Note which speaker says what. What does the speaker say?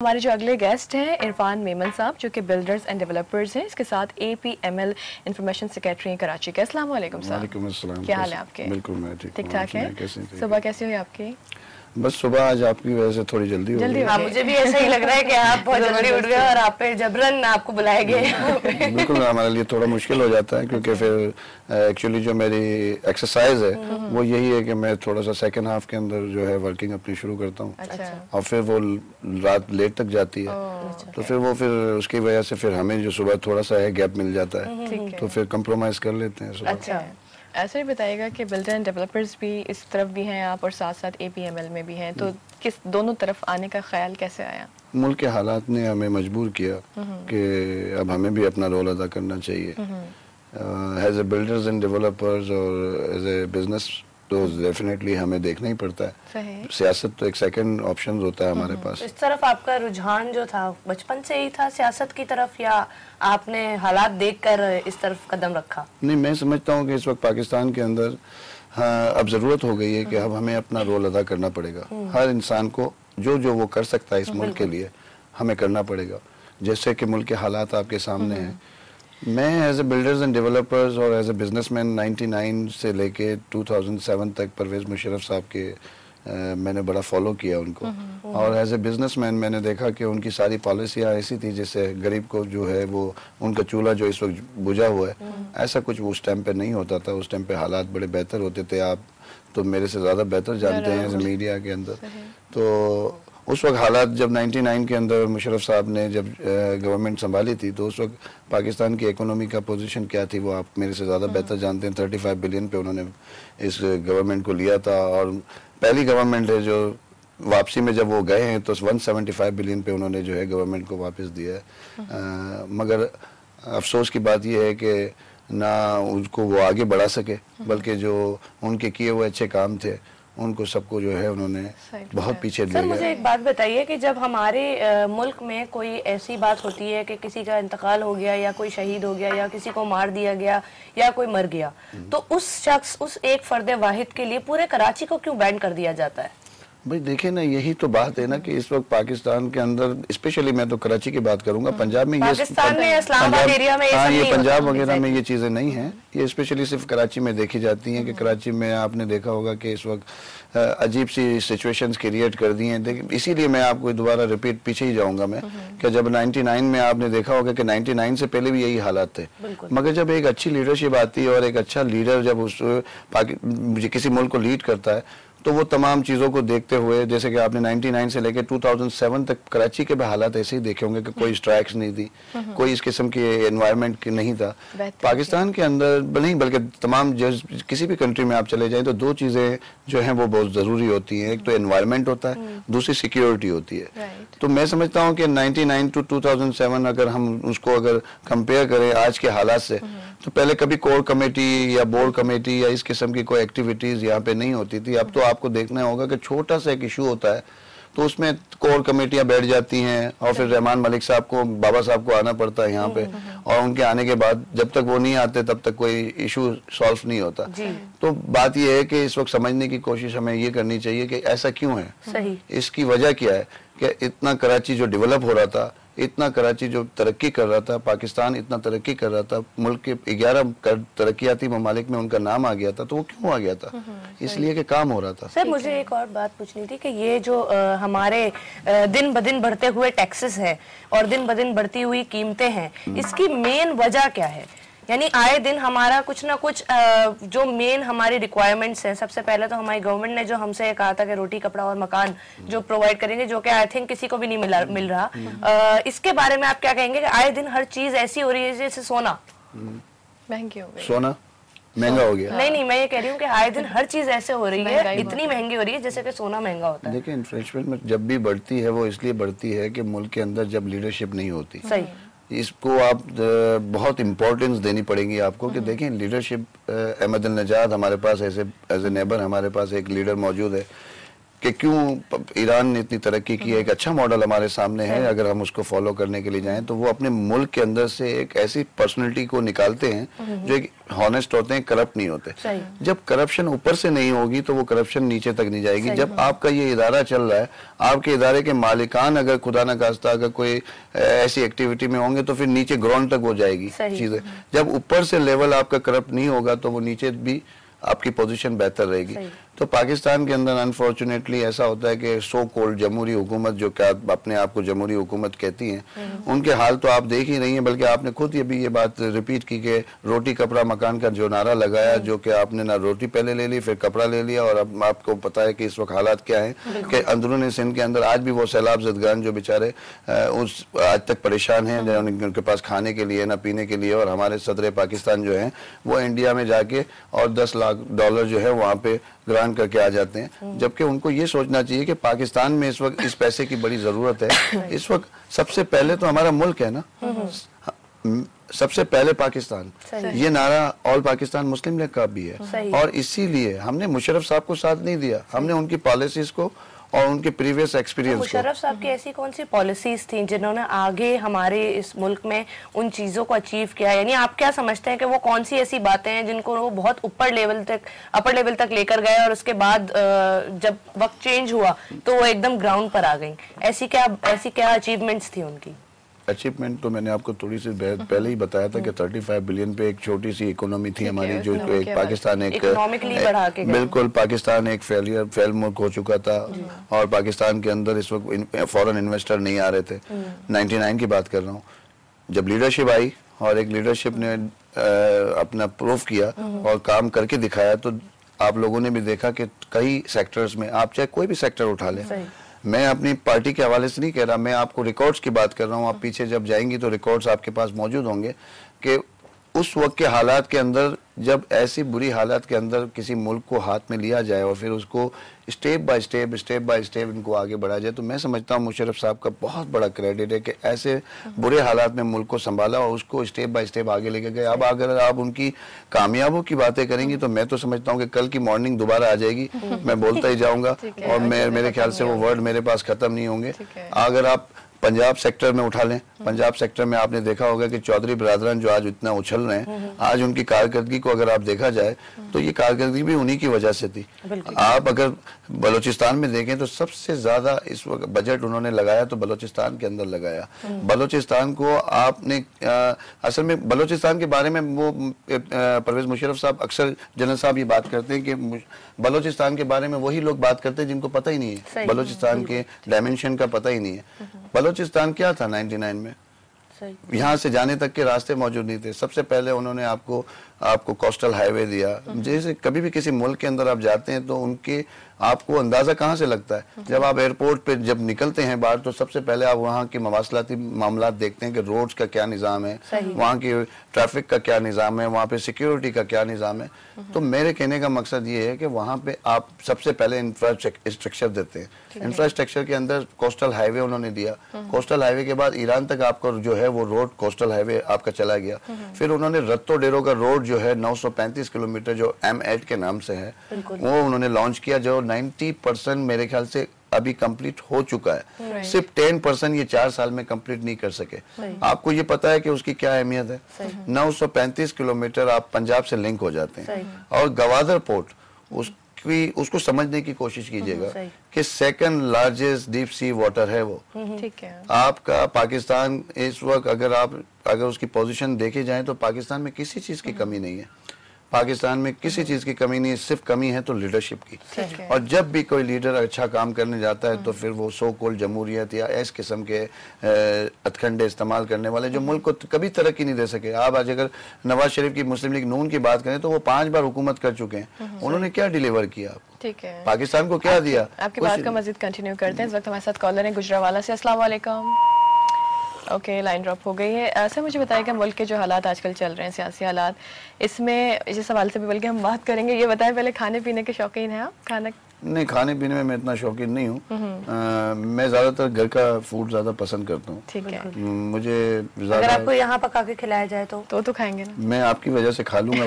Speaker 1: ہمارے جو اگلے گیسٹ ہیں عرفان میمن صاحب جو کہ بلڈرز اینڈ ڈیولپرز ہیں، اس کے ساتھ APML انفارمیشن سیکریٹری ہیں کراچی کے۔ السلام علیکم صاحب۔
Speaker 2: وعلیکم السلام۔
Speaker 1: کیا حال ہے آپ کے؟
Speaker 2: بالکل میں
Speaker 1: ٹھیک ٹھاک ہے؟ صبح کیسی ہوئی آپ کی؟
Speaker 2: بس صبح آج آپ کی وجہ سے تھوڑی جلدی ہو گئی۔
Speaker 3: ہاں مجھے بھی ایسا ہی لگ رہا ہے کہ آپ بہت جلدی اٹھ گئے اور آپ پہ جبرن آپ کو بلائے گئے۔
Speaker 2: بالکل ہمارے لیے تھوڑا مشکل ہو جاتا ہے کیونکہ پھر ایکچولی جو میری ایکسرسائز ہے وہ یہی ہے کہ میں تھوڑا سا سیکنڈ ہاف کے اندر جو ہے ورکنگ اپنی شروع کرتا ہوں اور پھر وہ رات لیٹ تک جاتی ہے، تو پھر اس کی وجہ سے پھر ہمیں جو صبح تھوڑا سا ہے گیپ مل جاتا ہے، تو پھر کمپرومائز کر لیتے ہیں صبح۔
Speaker 1: اچھا، ایسا ہی بتائیے گا کہ بلڈر اینڈ ڈیولپرز بھی اس طرف بھی ہیں آپ اور ساتھ ساتھ APML میں بھی ہیں، تو کس دونوں طرف آنے کا خیال کیسے آیا؟
Speaker 2: ملک کے حالات نے ہمیں مجبور کیا کہ اب ہمیں بھی اپنا رول ادا کرنا چاہیے as a builders and developers اور ایز اے بزنس، تو ڈیفینیٹلی ہمیں دیکھنا ہی پڑتا ہے۔
Speaker 1: صحیح۔
Speaker 2: سیاست تو ایک سیکنڈ آپشن ہوتا ہے ہمارے پاس۔
Speaker 3: اس طرف آپ کا رجحان جو تھا بچپن سے ہی تھا سیاست کی طرف، یا آپ نے حالات دیکھ کر اس طرف قدم رکھا؟
Speaker 2: نہیں، میں سمجھتا ہوں کہ اس وقت پاکستان کے اندر اب ضرورت ہو گئی ہے کہ اب ہمیں اپنا رول ادا کرنا پڑے گا۔ ہر انسان کو جو وہ کر سکتا ہے اس ملک کے لیے ہمیں کرنا پڑے گا، جیسے کہ ملک کے حالات آپ کے سامنے ہیں۔ میں as a builders and developers اور ایز اے بزنس مین 99 سے لے کے 2007 تک پرویز مشرف صاحب کے میں نے بڑا فالو کیا ان کو، اور ایز اے بزنس مین میں نے دیکھا کہ ان کی ساری پالیسیاں ایسی تھی جس سے غریب کو جو ہے وہ ان کا چولہا جو اس وقت بجھا ہوا ہے، ایسا کچھ اس ٹائم پہ نہیں ہوتا تھا۔ اس ٹائم پہ حالات بڑے بہتر ہوتے تھے، آپ تو میرے سے زیادہ بہتر جانتے ہیں ایز اے میڈیا کے اندر۔ تو اس وقت حالات جب 99 کے اندر مشرف صاحب نے جب گورنمنٹ سنبھالی تھی، تو اس وقت پاکستان کی اکانومی کا پوزیشن کیا تھی وہ آپ میرے سے زیادہ بہتر جانتے ہیں۔ 35 بلین پہ انہوں نے اس گورنمنٹ کو لیا تھا، اور پہلی گورنمنٹ ہے جو واپسی میں جب وہ گئے ہیں تو 175 بلین پہ انہوں نے جو ہے گورنمنٹ کو واپس دیا ہے۔ مگر افسوس کی بات یہ ہے کہ نہ ان کو وہ آگے بڑھا سکے، بلکہ جو ان کے کیے ہوئے اچھے کام تھے ان کو سب کو جو ہے انہوں نے بہت پیچھے لے گیا۔
Speaker 3: سر مجھے ایک بات بتائیے کہ جب ہمارے ملک میں کوئی ایسی بات ہوتی ہے کہ کسی کا انتقال ہو گیا یا کوئی شہید ہو گیا یا کسی کو مار دیا گیا یا کوئی مر گیا، تو اس شخص، اس ایک فرد واحد کے لیے پورے کراچی کو کیوں بین کر دیا جاتا ہے؟
Speaker 2: بھائی دیکھیں نا، یہی تو بات ہے نا کہ اس وقت پاکستان کے اندر، اسپیشلی میں تو کراچی کی بات کروں گا، پنجاب میں
Speaker 3: پاکستان میں اسلام آباد ایریا میں
Speaker 2: یہ پنجاب وغیرہ میں یہ چیزیں نہیں ہیں، یہ اسپیشلی صرف کراچی میں دیکھی جاتی ہیں کہ کراچی میں آپ نے دیکھا ہوگا کہ اس وقت عجیب سی سچویشنز کریٹ کر دی ہیں۔ اسی لیے میں آپ کو دوبارہ ریپیٹ پیچھے ہی جاؤں گا میں، کہ جب 99 میں آپ نے دیکھا ہوگا کہ 99 سے پہلے بھی یہی حالات تھے، مگر جب ایک اچھی لیڈرشپ آتی ہے اور ایک اچھا لیڈر جب کسی ملک کو لیڈ کرتا ہے، تو وہ تمام چیزوں کو دیکھتے ہوئے، جیسے کہ آپ نے 99 سے لے کے 2007 تک کراچی کے بھی حالات ایسے ہی دیکھے ہوں گے کہ کوئی اسٹرائکس نہیں تھی، کوئی اس قسم کی انوائرمنٹ نہیں تھا پاکستان کے اندر، نہیں بلکہ تمام کسی بھی کنٹری میں آپ چلے جائیں تو دو چیزیں جو ہیں وہ بہت ضروری ہوتی ہیں، ایک تو انوائرمنٹ ہوتا ہے، دوسری سیکیورٹی ہوتی ہے۔ تو میں سمجھتا ہوں کہ 99 to 2007 اگر ہم اس کو اگر کمپیئر کریں آج کے حالات سے، تو پہلے کبھی کور کمیٹی یا بورڈ کمیٹی یا اس قسم کی کوئی ایکٹیویٹیز یہاں پہ نہیں ہوتی تھی۔ اب تو آپ کو دیکھنا ہوگا کہ چھوٹا سا ایک ایشو ہوتا ہے تو اس میں کور کمیٹیاں بیٹھ جاتی ہیں، اور پھر رحمان ملک صاحب کو، بابا صاحب کو آنا پڑتا ہے یہاں پہ، اور ان کے آنے کے بعد جب تک وہ نہیں آتے تب تک کوئی ایشو سالو نہیں ہوتا۔ تو بات یہ ہے کہ اس وقت سمجھنے کی کوشش ہمیں یہ کرنی چاہیے کہ ایسا کیوں ہے، اس کی وجہ کیا ہے کہ اتنا کراچی جو ڈیولپ ہو رہا تھا، اتنا کراچی جو ترقی کر رہا تھا، پاکستان اتنا ترقی کر رہا تھا، ملک کے 11 ترقیاتی ممالک میں ان کا نام آ گیا تھا، تو وہ کیوں آ گیا تھا؟ اس لیے کہ کام ہو رہا تھا۔
Speaker 3: سر مجھے ایک اور بات پوچھنی تھی کہ یہ جو ہمارے دن بدن بڑھتے ہوئے ٹیکسز ہیں اور دن بدن بڑھتی ہوئی قیمتیں ہیں، اس کی مین وجہ کیا ہے؟ یعنی آئے دن ہمارا کچھ نہ کچھ جو مین ہماری ریکوائرمنٹس ہیں، سب سے پہلے تو ہماری گورنمنٹ نے جو ہم سے کہا تھا کہ روٹی کپڑا اور مکان جو پرووائڈ کریں گے، جو کہ آئی تھنک کسی کو بھی نہیں مل رہا، اس کے بارے میں آپ کیا کہیں گے کہ آئے دن ہر چیز ایسی ہو رہی ہے جیسے سونا
Speaker 1: مہنگی ہو گئی،
Speaker 2: سونا مہنگا ہو گیا؟
Speaker 3: نہیں، میں یہ کہہ رہی ہوں کہ آئے دن ہر چیز ایسے ہو رہی ہے، اتنی مہنگی ہو رہی ہے جیسے کہ سونا مہنگا ہوتا ہے۔
Speaker 2: دیکھیں انفلیشن جب بھی بڑھتی ہے وہ اس لیے بڑھتی ہے کہ ملک کے اندر جب لیڈرشپ نہیں ہوتی، اس کو آپ بہت امپورٹنس دینی پڑے گی آپ کو، کہ دیکھیں لیڈرشپ، احمد النجاد ہمارے پاس ایز اے نیبر ہمارے پاس ایک لیڈر موجود ہے، کہ کیوں ایران نے اتنی ترقی کی ہے. ایک اچھا ماڈل ہمارے سامنے ہے, اگر ہم اس کو فالو کرنے کے لیے جائیں تو وہ اپنے ملک کے اندر سے ایک ایسی پرسنلٹی کو نکالتے ہیں جو ایک ہانسٹ ہوتے ہیں, کرپٹ نہیں ہوتے. جب کرپشن اوپر سے نہیں ہوگی تو وہ کرپشن نیچے تک نہیں جائے گی. جب آپ کا یہ ادارہ چل رہا ہے, آپ کے ادارے کے مالکان اگر خدا نہ خواستہ اگر کوئی ایسی ایکٹیویٹی میں ہوں گے تو پھر نیچے گراؤنڈ تک ہو جائے گی چیزیں. جب اوپر سے لیول آپ کا کرپٹ نہیں ہوگا تو وہ نیچے بھی آپ کی پوزیشن بہتر رہے گی. تو پاکستان کے اندر انفارچونیٹلی ایسا ہوتا ہے کہ سو کولڈ جمہوری حکومت, جو کہ اپنے آپ کو جمہوری حکومت کہتی ہیں, ان کے حال تو آپ دیکھ ہی رہی ہیں. بلکہ آپ نے خود یہ بات ریپیٹ کی کہ روٹی کپڑا مکان کا جو نعرہ لگایا, جو کہ آپ نے نہ روٹی پہلے لے لی پھر کپڑا لے لیا, اور اب آپ کو پتا ہے کہ اس وقت حالات کیا ہیں کہ اندرون سندھ کے اندر آج بھی وہ سیلاب زدگان جو بیچارے آج تک پریشان ہیں, ان کے پاس کھانے کے لیے نہ پینے کے لیے. اور ہمارے صدر پاکستان جو ہیں وہ انڈیا میں جا کے اور $10 لاکھ جو ہے وہاں پہ گرانٹ کر کے آ جاتے ہیں, جبکہ ان کو یہ سوچنا چاہیے کہ پاکستان میں اس وقت اس پیسے کی بڑی ضرورت ہے. اس وقت سب سے پہلے تو ہمارا ملک ہے نا, سب سے پہلے پاکستان. یہ نعرہ آل پاکستان مسلم لیگ کا بھی ہے, اور اسی لیے ہم نے مشرف صاحب کو ساتھ نہیں دیا. ہم نے ان کی پالیسیز کو اور ان کے پریویس ایکسپیرینس کو.
Speaker 3: مشرف صاحب کی ایسی کون سی پالیسیز تھیں جنہوں نے آگے ہمارے اس ملک میں ان چیزوں کو اچیو کیا؟ یعنی آپ کیا سمجھتے ہیں کہ وہ کون سی ایسی باتیں ہیں جن کو وہ بہت اپر لیول تک لے کر گئے, اور اس کے بعد جب وقت چینج ہوا تو وہ ایک دم گراؤنڈ پر آ گئیں؟ ایسی کیا اچیومنٹس تھی ان کی؟
Speaker 2: اچیومنٹ تو میں نے آپ کو تھوڑی سی پہلے ہی بتایا تھا کہ 35 بلین پہ ایک چھوٹی سی اکونومی تھی ہماری, جو ایک پاکستان ایک بالکل پاکستان ایک فیل ملک ہو چکا تھا, اور پاکستان کے اندر اس وقت فورن انویسٹر نہیں آ رہے تھے. 99 کی بات کر رہا ہوں, جب لیڈرشپ آئی اور ایک لیڈرشپ نے اپنا پروف کیا اور کام کر کے دکھایا, تو آپ لوگوں نے بھی دیکھا کہ کئی سیکٹرز میں, آپ چاہے کوئی بھی سیکٹر اٹھا لیں, میں اپنی پارٹی کے حوالے سے نہیں کہہ رہا, میں آپ کو ریکارڈز کی بات کر رہا ہوں. آپ پیچھے جب جائیں گی تو ریکارڈز آپ کے پاس موجود ہوں گے کہ اس وقت کے حالات کے اندر, جب ایسی بری حالات کے اندر کسی ملک کو ہاتھ میں لیا جائے اور پھر اس کو اسٹیپ بائی اسٹیپ ان کو آگے بڑھا جائے, تو میں سمجھتا ہوں مشرف صاحب کا بہت بڑا کریڈٹ ہے کہ ایسے برے حالات میں ملک کو سنبھالا اور اس کو اسٹیپ بائی اسٹیپ آگے لے کے گئے. اب اگر آپ ان کی کامیابوں کی باتیں کریں گی تو میں تو سمجھتا ہوں کہ کل کی مارننگ دوبارہ آ جائے گی, میں بولتا ہی جاؤں گا, اور میرے خیال سے وہ ورڈ میرے پاس ختم نہیں ہوں گے. اگر آپ پنجاب سیکٹر میں اٹھا لیں, پنجاب سیکٹر میں آپ نے دیکھا ہوگا کہ چودھری برادران جو آج اتنا اچھل رہے ہیں, آج ان کی کارکردگی کو اگر آپ دیکھا جائے تو یہ کارکردگی بھی انہی کی وجہ سے تھی. آپ اگر بلوچستان میں دیکھیں تو سب سے زیادہ اس وقت بجٹ انہوں نے لگایا تو بلوچستان کے اندر لگایا. بلوچستان کو آپ نے اصل میں بلوچستان کے بارے میں وہ پرویز مشرف صاحب اکثر جنرل صاحب یہ بات کرتے ہیں کہ بلوچستان کے بارے میں وہی لوگ بات کرتے ہیں جن کو پتہ ہی نہیں ہے, بلوچستان کے ڈائمنشن کا پتہ ہی نہیں ہے. بلوچستان کیا تھا 99 میں؟ یہاں سے جانے تک کے راستے موجود نہیں تھے. سب سے پہلے انہوں نے آپ کو کوسٹل ہائی وے دیا. جیسے کبھی بھی کسی ملک کے اندر آپ جاتے ہیں تو ان کے آپ کو اندازہ کہاں سے لگتا ہے؟ جب آپ ایئرپورٹ پہ جب نکلتے ہیں باہر تو سب سے پہلے آپ وہاں کی مواصلاتی معاملات دیکھتے ہیں کہ روڈز کا کیا نظام ہے, وہاں کی ٹریفک کا کیا نظام ہے, وہاں پہ سیکیورٹی کا کیا نظام ہے. تو میرے کہنے کا مقصد یہ ہے کہ وہاں پہ آپ سب سے پہلے انفراسٹرکچر دیتے ہیں. انفراسٹرکچر کے اندر کوسٹل ہائی وے انہوں نے دیا. کوسٹل ہائی وے کے بعد ایران تک آپ کا جو ہے وہ روڈ کوسٹل ہائی وے آپ کا چلا گیا. پھر انہوں نے رتو ڈیرو کا روڈ جو ہے 935 کلومیٹر جو M8 کے نام سے ہے وہ انہوں نے لانچ کیا, جو 90% میرے خیال سے ابھی کمپلیٹ ہو چکا ہے. صرف 10% یہ 4 سال میں کمپلیٹ نہیں کر سکے. آپ کو یہ پتا ہے کہ اس کی کیا اہمیت ہے؟ 935 کلومیٹر آپ پنجاب سے لنک ہو جاتے ہیں. اور گوادر پورٹ اس کو سمجھنے کی کوشش کیجئے گا کہ second largest deep sea water ہے وہ. آپ کا پاکستان اس وقت اگر اس کی پوزیشن دیکھے جائیں تو پاکستان میں کسی چیز کی کمی نہیں ہے. پاکستان میں کسی چیز کی کمی نہیں ہے, صرف کمی ہے تو لیڈرشپ کی. اور جب بھی کوئی لیڈر اچھا کام کرنے جاتا ہے تو پھر وہ سو کولڈ جمہوریت یا اس قسم کے ہتھکنڈے استعمال کرنے والے جو ملک کو کبھی ترقی نہیں دے سکے. آپ آج اگر نواز شریف کی مسلم لیگ نون کی بات کریں تو وہ 5 بار حکومت کر چکے ہیں. انہوں نے کیا ڈیلیور کیا آپ کو؟
Speaker 1: ٹھیک ہے,
Speaker 2: پاکستان کو کیا دیا؟
Speaker 1: آپ کی بات کا مزید کنٹینیو کرتے ہیں. اس وقت ہمارے ساتھ کالر ہیں گجراوالا سے. السلام علیکم. اوکے, لائن ڈراپ ہو گئی ہے. سر مجھے بتائیں کہ ملک کے جو حالات آج کل چل رہے ہیں, سیاسی حالات, اس میں اس سوال سے بھی بلکہ ہم بات کریں گے. یہ بتائیں پہلے کھانے پینے کے شوقین ہیں آپ؟
Speaker 2: نہیں, کھانے پینے میں اتنا شوقین نہیں ہوں. میں زیادہ تر گھر کا فوڈ زیادہ پسند کرتا ہوں.
Speaker 1: ٹھیک ہے,
Speaker 2: مجھے
Speaker 3: اگر آپ کو یہاں پکا کے کھلایا جائے تو
Speaker 1: کھائیں گے نا.
Speaker 2: میں آپ کی وجہ سے کھا لوں گا.